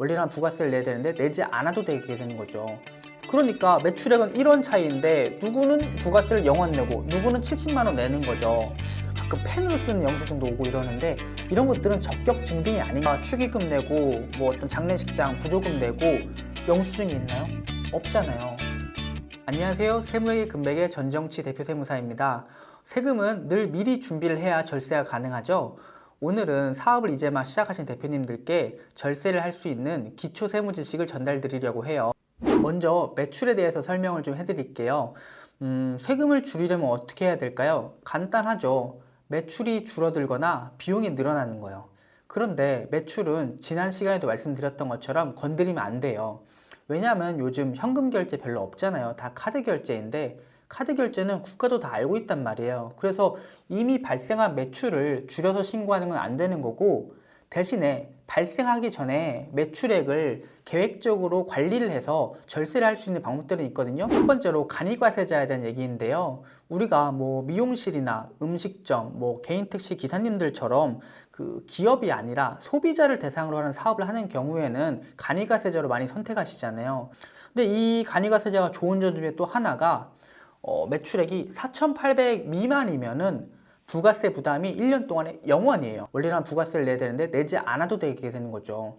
원래는 부가세를 내야 되는데 내지 않아도 되게 되는 거죠. 그러니까 매출액은 1원 차이인데 누구는 부가세를 0원 내고 누구는 70만 원 내는 거죠. 가끔 펜으로 쓰는 영수증도 오고 이러는데 이런 것들은 적격 증빙이 아닌가. 축의금 내고 뭐 어떤 장례식장 부조금 내고 영수증이 있나요? 없잖아요. 안녕하세요. 세무회계 금백의 전정치 대표 세무사입니다. 세금은 늘 미리 준비를 해야 절세가 가능하죠. 오늘은 사업을 이제 막 시작하신 대표님들께 절세를 할 수 있는 기초 세무 지식을 전달드리려고 해요. 먼저 매출에 대해서 설명을 좀 해드릴게요. 세금을 줄이려면 어떻게 해야 될까요? 간단하죠. 매출이 줄어들거나 비용이 늘어나는 거예요. 그런데 매출은 지난 시간에도 말씀드렸던 것처럼 건드리면 안 돼요. 왜냐하면 요즘 현금 결제 별로 없잖아요. 다 카드 결제인데 카드 결제는 국가도 다 알고 있단 말이에요. 그래서 이미 발생한 매출을 줄여서 신고하는 건 안 되는 거고, 대신에 발생하기 전에 매출액을 계획적으로 관리를 해서 절세를 할 수 있는 방법들은 있거든요. 첫 번째로 간이과세자에 대한 얘기인데요. 우리가 뭐 미용실이나 음식점, 뭐 개인 택시 기사님들처럼 그 기업이 아니라 소비자를 대상으로 하는 사업을 하는 경우에는 간이과세자로 많이 선택하시잖아요. 근데 이 간이과세자가 좋은 점 중에 또 하나가 매출액이 4,800 미만이면은 부가세 부담이 1년 동안에 0원이에요. 원래는 부가세를 내야 되는데 내지 않아도 되게 되는 거죠.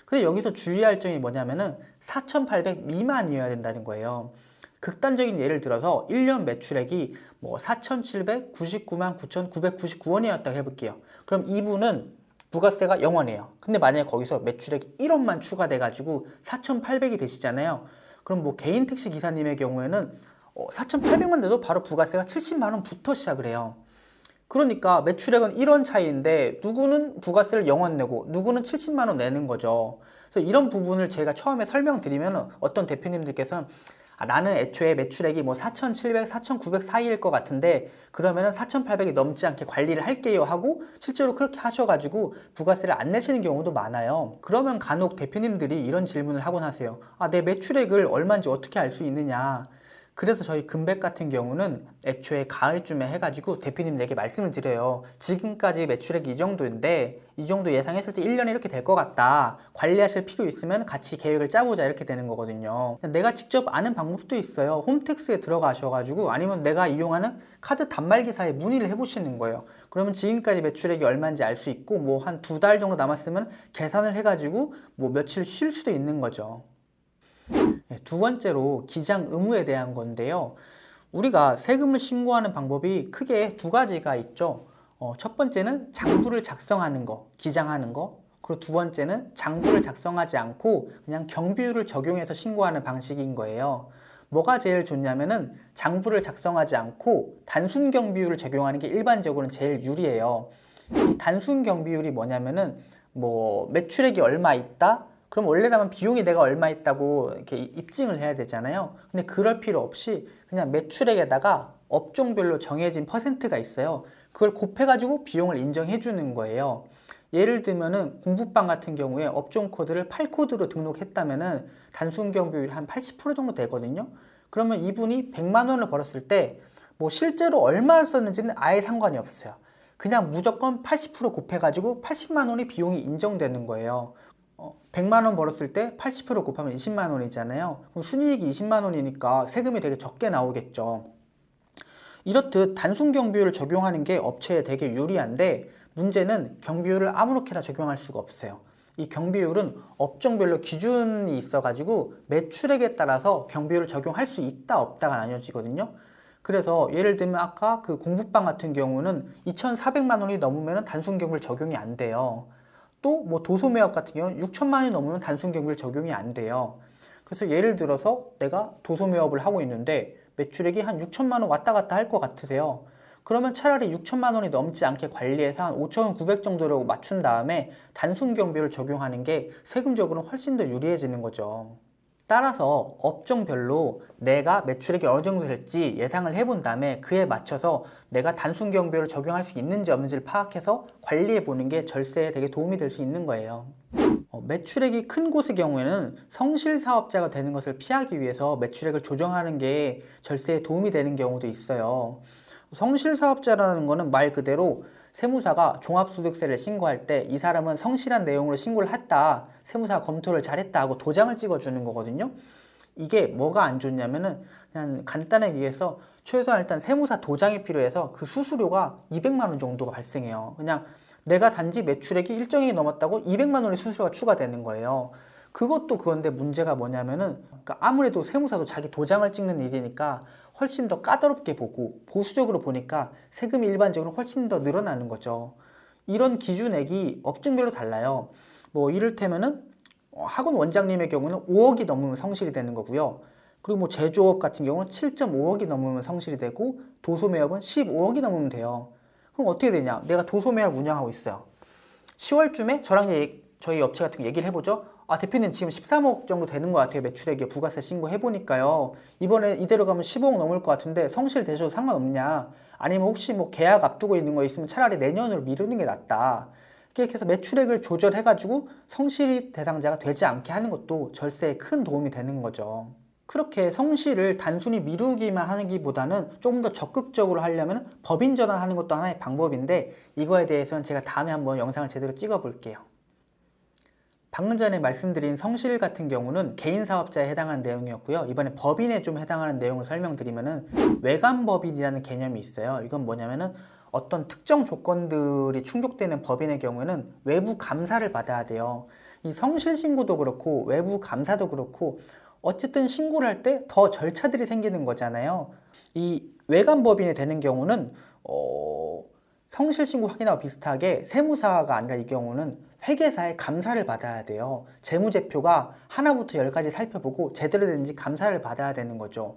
근데 여기서 주의할 점이 뭐냐면은 4,800 미만이어야 된다는 거예요. 극단적인 예를 들어서 1년 매출액이 뭐 4,799만 9,999원이었다고 해볼게요. 그럼 이분은 부가세가 0원이에요. 근데 만약에 거기서 매출액이 1원만 추가돼가지고 4,800이 되시잖아요. 그럼 뭐 개인 택시 기사님의 경우에는 4,800만 돼도 바로 부가세가 70만 원부터 시작을 해요. 그러니까 매출액은 1원 차이인데 누구는 부가세를 0원 내고 누구는 70만 원 내는 거죠. 그래서 이런 부분을 제가 처음에 설명드리면 어떤 대표님들께서는 나는 애초에 매출액이 뭐 4,700, 4,900 사이일 것 같은데 그러면은 4,800이 넘지 않게 관리를 할게요 하고 실제로 그렇게 하셔가지고 부가세를 안 내시는 경우도 많아요. 그러면 간혹 대표님들이 이런 질문을 하곤 하세요. 내 매출액을 얼마인지 어떻게 알 수 있느냐. 그래서 저희 금백 같은 경우는 애초에 가을쯤에 해가지고 대표님들에게 말씀을 드려요. 지금까지 매출액이 이 정도인데 이 정도 예상했을 때 1년에 이렇게 될 것 같다. 관리하실 필요 있으면 같이 계획을 짜보자 이렇게 되는 거거든요. 내가 직접 아는 방법도 있어요. 홈택스에 들어가셔가지고 아니면 내가 이용하는 카드 단말기사에 문의를 해보시는 거예요. 그러면 지금까지 매출액이 얼마인지 알 수 있고 뭐 한 2달 정도 남았으면 계산을 해가지고 뭐 며칠 쉴 수도 있는 거죠. 두 번째로 기장 의무에 대한 건데요. 우리가 세금을 신고하는 방법이 크게 두 가지가 있죠. 첫 번째는 장부를 작성하는 거, 기장하는 거. 그리고 두 번째는 장부를 작성하지 않고 그냥 경비율을 적용해서 신고하는 방식인 거예요. 뭐가 제일 좋냐면은 장부를 작성하지 않고 단순 경비율을 적용하는 게 일반적으로는 제일 유리해요. 이 단순 경비율이 뭐냐면은 뭐 매출액이 얼마 있다? 그럼 원래라면 비용이 내가 얼마 있다고 이렇게 입증을 해야 되잖아요. 근데 그럴 필요 없이 그냥 매출액에다가 업종별로 정해진 퍼센트가 있어요. 그걸 곱해가지고 비용을 인정해 주는 거예요. 예를 들면은 공부방 같은 경우에 업종 코드를 8코드로 등록했다면은 단순 경비율이 한 80% 정도 되거든요. 그러면 이분이 100만 원을 벌었을 때 뭐 실제로 얼마를 썼는지는 아예 상관이 없어요. 그냥 무조건 80% 곱해가지고 80만 원의 비용이 인정되는 거예요. 100만 원 벌었을 때 80% 곱하면 20만 원이잖아요. 그럼 순이익이 20만 원이니까 세금이 되게 적게 나오겠죠. 이렇듯 단순 경비율을 적용하는 게 업체에 되게 유리한데 문제는 경비율을 아무렇게나 적용할 수가 없어요. 이 경비율은 업종별로 기준이 있어가지고 매출액에 따라서 경비율을 적용할 수 있다 없다가 나뉘어지거든요. 그래서 예를 들면 아까 그 공부방 같은 경우는 2,400만 원이 넘으면 단순 경비율 적용이 안 돼요. 또 뭐 도소매업 같은 경우는 6천만 원이 넘으면 단순 경비율 적용이 안 돼요. 그래서 예를 들어서 내가 도소매업을 하고 있는데 매출액이 한 6천만 원 왔다 갔다 할 것 같으세요. 그러면 차라리 6천만 원이 넘지 않게 관리해서 한 5,900 정도로 맞춘 다음에 단순 경비율을 적용하는 게 세금적으로는 훨씬 더 유리해지는 거죠. 따라서 업종별로 내가 매출액이 어느 정도 될지 예상을 해본 다음에 그에 맞춰서 내가 단순 경비율을 적용할 수 있는지 없는지를 파악해서 관리해 보는 게 절세에 되게 도움이 될 수 있는 거예요. 매출액이 큰 곳의 경우에는 성실 사업자가 되는 것을 피하기 위해서 매출액을 조정하는 게 절세에 도움이 되는 경우도 있어요. 성실 사업자라는 거는 말 그대로 세무사가 종합소득세를 신고할 때 이 사람은 성실한 내용으로 신고를 했다, 세무사가 검토를 잘했다 하고 도장을 찍어주는 거거든요. 이게 뭐가 안 좋냐면은 그냥 간단하게 얘기해서 최소한 일단 세무사 도장이 필요해서 그 수수료가 200만 원 정도가 발생해요. 그냥 내가 단지 매출액이 일정이 넘었다고 200만 원의 수수료가 추가되는 거예요. 그것도 그건데 문제가 뭐냐면은 그러니까 아무래도 세무사도 자기 도장을 찍는 일이니까 훨씬 더 까다롭게 보고 보수적으로 보니까 세금이 일반적으로 훨씬 더 늘어나는 거죠. 이런 기준액이 업종별로 달라요. 뭐 이를테면은 학원 원장님의 경우는 5억이 넘으면 성실이 되는 거고요. 그리고 뭐 제조업 같은 경우는 7.5억이 넘으면 성실이 되고 도소매업은 15억이 넘으면 돼요. 그럼 어떻게 되냐? 내가 도소매업 운영하고 있어요. 10월쯤에 저랑 저희 업체 같은 거 얘기를 해보죠. 아, 대표님 지금 13억 정도 되는 것 같아요. 매출액에 부가세 신고해보니까요. 이번에 이대로 가면 15억 넘을 것 같은데 성실 되셔도 상관없냐? 아니면 혹시 뭐 계약 앞두고 있는 거 있으면 차라리 내년으로 미루는 게 낫다. 이렇게 해서 매출액을 조절해가지고 성실 대상자가 되지 않게 하는 것도 절세에 큰 도움이 되는 거죠. 그렇게 성실을 단순히 미루기만 하기보다는 조금 더 적극적으로 하려면 법인 전환하는 것도 하나의 방법인데 이거에 대해서는 제가 다음에 한번 영상을 제대로 찍어 볼게요. 방금 전에 말씀드린 성실 같은 경우는 개인 사업자에 해당하는 내용이었고요. 이번에 법인에 좀 해당하는 내용을 설명드리면은 외관법인이라는 개념이 있어요. 이건 뭐냐면은 어떤 특정 조건들이 충족되는 법인의 경우에는 외부 감사를 받아야 돼요. 이 성실 신고도 그렇고 외부 감사도 그렇고 어쨌든 신고를 할 때 더 절차들이 생기는 거잖아요. 이 외관법인이 되는 경우는 성실신고 확인하고 비슷하게 세무사가 아니라 이 경우는 회계사의 감사를 받아야 돼요. 재무제표가 하나부터 10까지 살펴보고 제대로 된지 감사를 받아야 되는 거죠.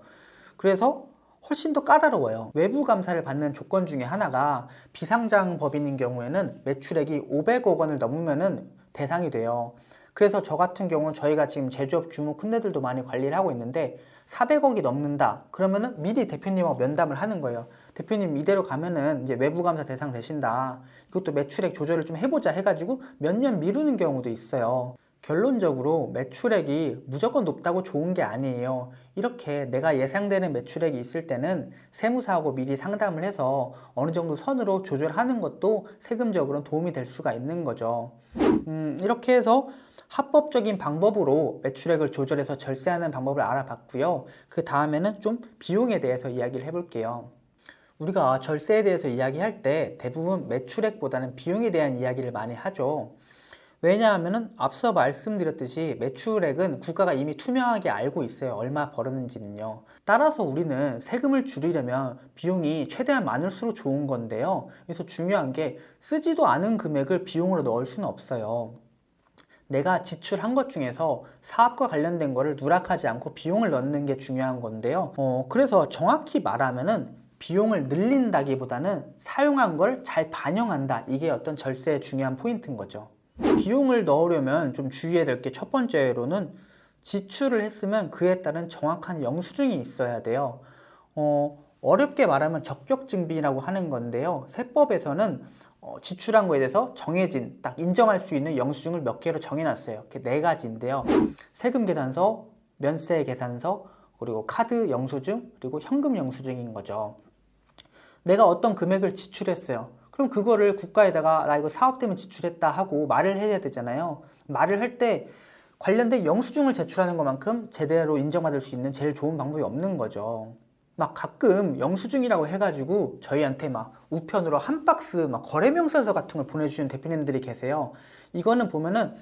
그래서 훨씬 더 까다로워요. 외부 감사를 받는 조건 중에 하나가 비상장 법인인 경우에는 매출액이 500억 원을 넘으면은 대상이 돼요. 그래서 저 같은 경우는 저희가 지금 제조업 규모 큰 데들도 많이 관리를 하고 있는데 400억이 넘는다 그러면은 미리 대표님하고 면담을 하는 거예요. 대표님 이대로 가면은 이제 외부 감사 대상 되신다. 이것도 매출액 조절을 좀 해보자 해가지고 몇 년 미루는 경우도 있어요. 결론적으로 매출액이 무조건 높다고 좋은 게 아니에요. 이렇게 내가 예상되는 매출액이 있을 때는 세무사하고 미리 상담을 해서 어느 정도 선으로 조절하는 것도 세금적으로는 도움이 될 수가 있는 거죠. 이렇게 해서 합법적인 방법으로 매출액을 조절해서 절세하는 방법을 알아봤고요. 그 다음에는 좀 비용에 대해서 이야기를 해볼게요. 우리가 절세에 대해서 이야기할 때 대부분 매출액보다는 비용에 대한 이야기를 많이 하죠. 왜냐하면 앞서 말씀드렸듯이 매출액은 국가가 이미 투명하게 알고 있어요. 얼마 벌었는지는요. 따라서 우리는 세금을 줄이려면 비용이 최대한 많을수록 좋은 건데요. 그래서 중요한 게 쓰지도 않은 금액을 비용으로 넣을 수는 없어요. 내가 지출한 것 중에서 사업과 관련된 거를 누락하지 않고 비용을 넣는 게 중요한 건데요. 그래서 정확히 말하면은 비용을 늘린다기보다는 사용한 걸 잘 반영한다. 이게 어떤 절세의 중요한 포인트인 거죠. 비용을 넣으려면 좀 주의해야 될 게 첫 번째로는 지출을 했으면 그에 따른 정확한 영수증이 있어야 돼요. 어렵게 말하면 적격증빙이라고 하는 건데요. 세법에서는 지출한 거에 대해서 정해진 딱 인정할 수 있는 영수증을 몇 개로 정해놨어요. 이렇게 4가지인데요. 세금 계산서, 면세 계산서, 그리고 카드 영수증, 그리고 현금 영수증인 거죠. 내가 어떤 금액을 지출했어요. 그럼 그거를 국가에다가 나 이거 사업 때문에 지출했다 하고 말을 해야 되잖아요. 말을 할 때 관련된 영수증을 제출하는 것만큼 제대로 인정받을 수 있는 제일 좋은 방법이 없는 거죠. 막 가끔 영수증이라고 해가지고 저희한테 막 우편으로 한 박스 막 거래명세서 같은 걸 보내주시는 대표님들이 계세요. 이거는 보면은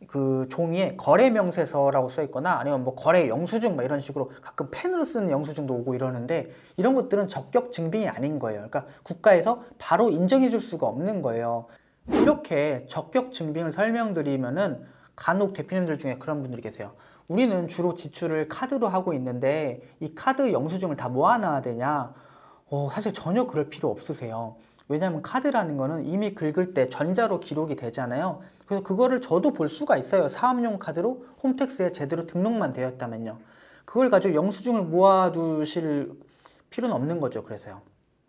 그 종이에 거래명세서라고 써 있거나 아니면 뭐 거래 영수증 막 이런 식으로 가끔 펜으로 쓰는 영수증도 오고 이러는데 이런 것들은 적격 증빙이 아닌 거예요. 그러니까 국가에서 바로 인정해 줄 수가 없는 거예요. 이렇게 적격 증빙을 설명드리면은 간혹 대표님들 중에 그런 분들이 계세요. 우리는 주로 지출을 카드로 하고 있는데 이 카드 영수증을 다 모아놔야 되냐? 사실 전혀 그럴 필요 없으세요. 왜냐하면 카드라는 거는 이미 긁을 때 전자로 기록이 되잖아요. 그래서 그거를 저도 볼 수가 있어요. 사업용 카드로 홈택스에 제대로 등록만 되었다면요. 그걸 가지고 영수증을 모아두실 필요는 없는 거죠. 그래서요.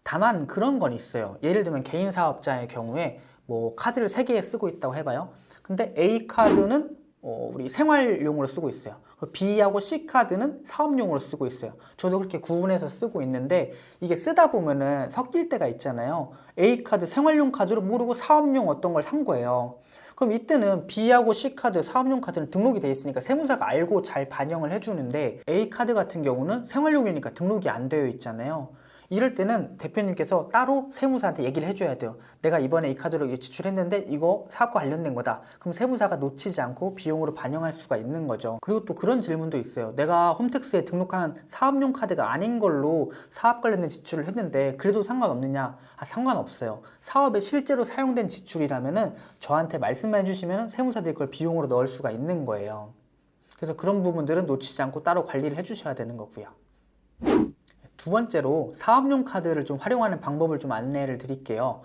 다만 그런 건 있어요. 예를 들면 개인 사업자의 경우에 뭐 카드를 3개 쓰고 있다고 해봐요. 근데 A 카드는 우리 생활용으로 쓰고 있어요. B하고 C카드는 사업용으로 쓰고 있어요. 저도 그렇게 구분해서 쓰고 있는데 이게 쓰다 보면은 섞일 때가 있잖아요. A카드 생활용 카드로 모르고 사업용 어떤 걸 산 거예요. 그럼 이때는 B하고 C카드 사업용 카드는 등록이 돼 있으니까 세무사가 알고 잘 반영을 해주는데 A카드 같은 경우는 생활용이니까 등록이 안 되어 있잖아요. 이럴 때는 대표님께서 따로 세무사한테 얘기를 해줘야 돼요. 내가 이번에 이 카드로 지출했는데 이거 사업과 관련된 거다. 그럼 세무사가 놓치지 않고 비용으로 반영할 수가 있는 거죠. 그리고 또 그런 질문도 있어요. 내가 홈택스에 등록한 사업용 카드가 아닌 걸로 사업 관련된 지출을 했는데 그래도 상관없느냐? 상관없어요. 사업에 실제로 사용된 지출이라면은 저한테 말씀만 해주시면 세무사들이 그걸 비용으로 넣을 수가 있는 거예요. 그래서 그런 부분들은 놓치지 않고 따로 관리를 해주셔야 되는 거고요. 두 번째로 사업용 카드를 좀 활용하는 방법을 좀 안내를 드릴게요.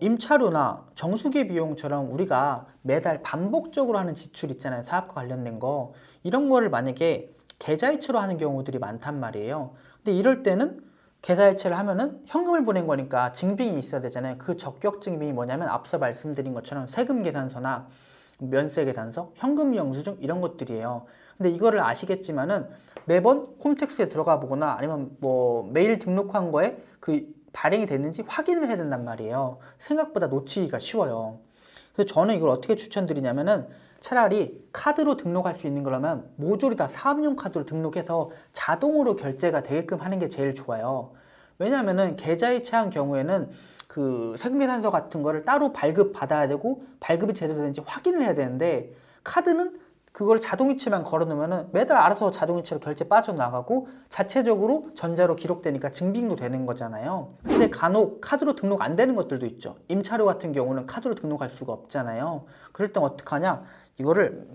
임차료나 정수기 비용처럼 우리가 매달 반복적으로 하는 지출 있잖아요. 사업과 관련된 거. 이런 거를 만약에 계좌이체로 하는 경우들이 많단 말이에요. 근데 이럴 때는 계좌이체를 하면은 현금을 보낸 거니까 증빙이 있어야 되잖아요. 그 적격 증빙이 뭐냐면 앞서 말씀드린 것처럼 세금 계산서나 면세 계산서, 현금 영수증 이런 것들이에요. 근데 이거를 아시겠지만은 매번 홈택스에 들어가 보거나 아니면 뭐 메일 등록한 거에 그 발행이 됐는지 확인을 해야 된단 말이에요. 생각보다 놓치기가 쉬워요. 그래서 저는 이걸 어떻게 추천드리냐면은 차라리 카드로 등록할 수 있는 거라면 모조리 다 사업용 카드로 등록해서 자동으로 결제가 되게끔 하는 게 제일 좋아요. 왜냐면은 계좌이체한 경우에는 그 세금계산서 같은 거를 따로 발급 받아야 되고 발급이 제대로 되는지 확인을 해야 되는데 카드는 그걸 자동이체만 걸어 놓으면은 매달 알아서 자동이체로 결제 빠져나가고 자체적으로 전자로 기록되니까 증빙도 되는 거잖아요. 근데 간혹 카드로 등록 안 되는 것들도 있죠. 임차료 같은 경우는 카드로 등록할 수가 없잖아요. 그럴 땐 어떡하냐? 이거를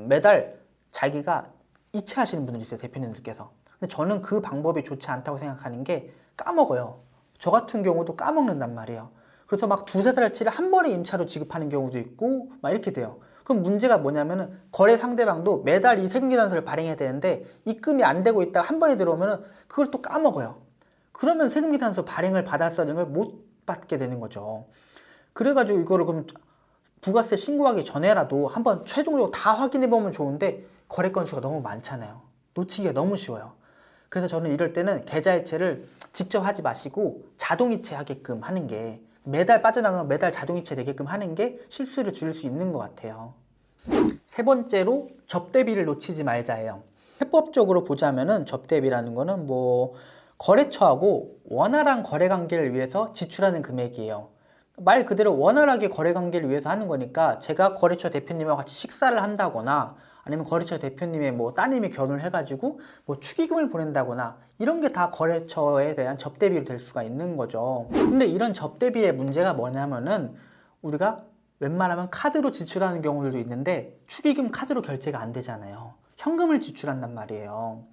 매달 자기가 이체하시는 분들이 있어요. 대표님들께서. 근데 저는 그 방법이 좋지 않다고 생각하는 게 까먹어요. 저 같은 경우도 까먹는단 말이에요. 그래서 막 두세 달치를 한 번에 임차료 지급하는 경우도 있고 막 이렇게 돼요. 그럼 문제가 뭐냐면은 거래 상대방도 매달 이 세금계산서를 발행해야 되는데 입금이 안 되고 있다가 한 번에 들어오면은 그걸 또 까먹어요. 그러면 세금계산서 발행을 받았어야 되는 걸 못 받게 되는 거죠. 그래가지고 이거를 그럼 부가세 신고하기 전에라도 한번 최종적으로 다 확인해 보면 좋은데 거래 건수가 너무 많잖아요. 놓치기가 너무 쉬워요. 그래서 저는 이럴 때는 계좌이체를 직접 하지 마시고 자동이체 하게끔 하는 게 매달 빠져나가면 매달 자동이체 되게끔 하는 게 실수를 줄일 수 있는 것 같아요. 세 번째로 접대비를 놓치지 말자예요. 해법적으로 보자면은 접대비라는 거는 뭐 거래처하고 원활한 거래 관계를 위해서 지출하는 금액이에요. 말 그대로 원활하게 거래 관계를 위해서 하는 거니까 제가 거래처 대표님과 같이 식사를 한다거나 아니면 거래처 대표님의 뭐 따님이 결혼을 해가지고 뭐 축의금을 보낸다거나 이런 게 다 거래처에 대한 접대비로 될 수가 있는 거죠. 근데 이런 접대비의 문제가 뭐냐면은 우리가 웬만하면 카드로 지출하는 경우들도 있는데 축의금 카드로 결제가 안 되잖아요. 현금을 지출한단 말이에요.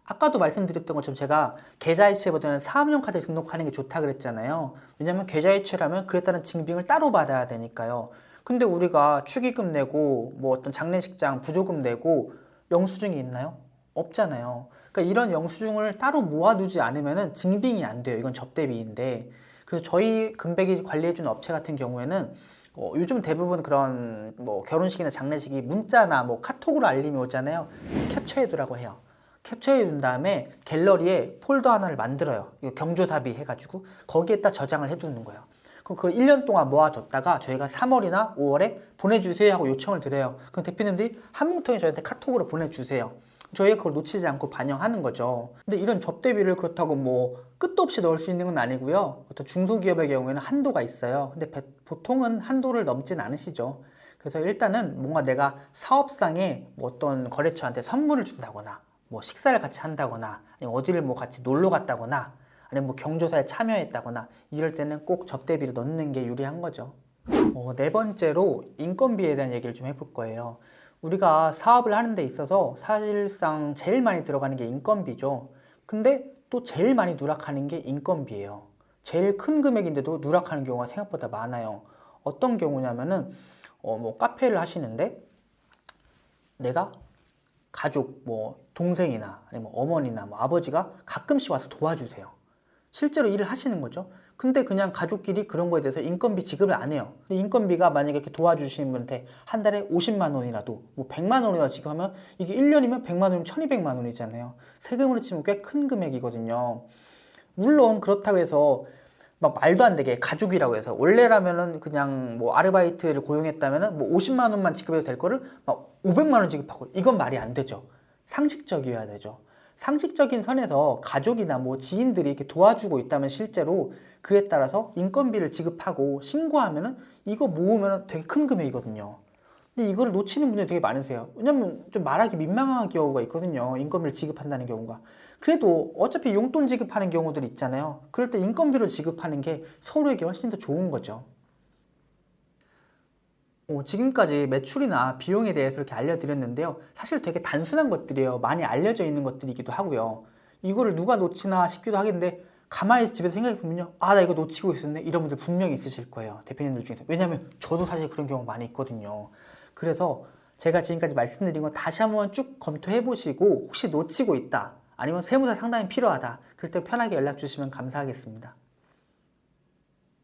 아까도 말씀드렸던 것처럼 제가 계좌이체보다는 사업용 카드 등록하는 게 좋다 그랬잖아요. 왜냐면 계좌이체라면 그에 따른 증빙을 따로 받아야 되니까요. 근데 우리가 축의금 내고 뭐 어떤 장례식장 부조금 내고 영수증이 있나요? 없잖아요. 그러니까 이런 영수증을 따로 모아두지 않으면 증빙이 안 돼요. 이건 접대비인데. 그래서 저희 금백이 관리해주는 업체 같은 경우에는 요즘 대부분 그런 뭐 결혼식이나 장례식이 문자나 뭐 카톡으로 알림이 오잖아요. 캡처해두라고 해요. 캡처해 둔 다음에 갤러리에 폴더 하나를 만들어요. 이거 경조사비 해가지고 거기에다 저장을 해두는 거예요. 그럼 그걸 1년 동안 모아뒀다가 저희가 3월이나 5월에 보내주세요 하고 요청을 드려요. 그럼 대표님들이 한 뭉텅이 저희한테 카톡으로 보내주세요. 저희가 그걸 놓치지 않고 반영하는 거죠. 근데 이런 접대비를 그렇다고 뭐 끝도 없이 넣을 수 있는 건 아니고요. 어떤 중소기업의 경우에는 한도가 있어요. 근데 보통은 한도를 넘진 않으시죠. 그래서 일단은 뭔가 내가 사업상에 뭐 어떤 거래처한테 선물을 준다거나 뭐 식사를 같이 한다거나 아니면 어디를 뭐 같이 놀러 갔다거나 아니면 뭐 경조사에 참여했다거나 이럴 때는 꼭 접대비를 넣는 게 유리한 거죠. 네 번째로 인건비에 대한 얘기를 좀 해볼 거예요. 우리가 사업을 하는 데 있어서 사실상 제일 많이 들어가는 게 인건비죠. 근데 또 제일 많이 누락하는 게 인건비예요. 제일 큰 금액인데도 누락하는 경우가 생각보다 많아요. 어떤 경우냐면은 뭐 카페를 하시는데 내가 가족 뭐 동생이나 아니면 어머니나 뭐 아버지가 가끔씩 와서 도와주세요. 실제로 일을 하시는 거죠. 근데 그냥 가족끼리 그런 거에 대해서 인건비 지급을 안 해요. 근데 인건비가 만약에 이렇게 도와주시는 분한테 한 달에 50만 원이라도 뭐 100만 원이라도 지급하면 이게 1년이면 100만 원이면 1200만 원이잖아요. 세금으로 치면 꽤 큰 금액이거든요. 물론 그렇다고 해서 막 말도 안 되게 가족이라고 해서 원래라면은 그냥 뭐 아르바이트를 고용했다면은 뭐 50만 원만 지급해도 될 거를 막 500만 원 지급하고 이건 말이 안 되죠. 상식적이어야 되죠. 상식적인 선에서 가족이나 뭐 지인들이 이렇게 도와주고 있다면 실제로 그에 따라서 인건비를 지급하고 신고하면은 이거 모으면은 되게 큰 금액이거든요. 근데 이거를 놓치는 분들이 되게 많으세요. 왜냐면 좀 말하기 민망한 경우가 있거든요. 인건비를 지급한다는 경우가. 그래도 어차피 용돈 지급하는 경우들 있잖아요. 그럴 때 인건비로 지급하는 게 서로에게 훨씬 더 좋은 거죠. 지금까지 매출이나 비용에 대해서 이렇게 알려드렸는데요. 사실 되게 단순한 것들이에요. 많이 알려져 있는 것들이기도 하고요. 이거를 누가 놓치나 싶기도 하겠는데 가만히 집에서 생각해보면요. 아, 나 이거 놓치고 있었네. 이런 분들 분명히 있으실 거예요. 대표님들 중에서. 왜냐하면 저도 사실 그런 경우 많이 있거든요. 그래서 제가 지금까지 말씀드린 거 다시 한번 쭉 검토해보시고 혹시 놓치고 있다. 아니면 세무사 상담이 필요하다. 그럴 때 편하게 연락 주시면 감사하겠습니다.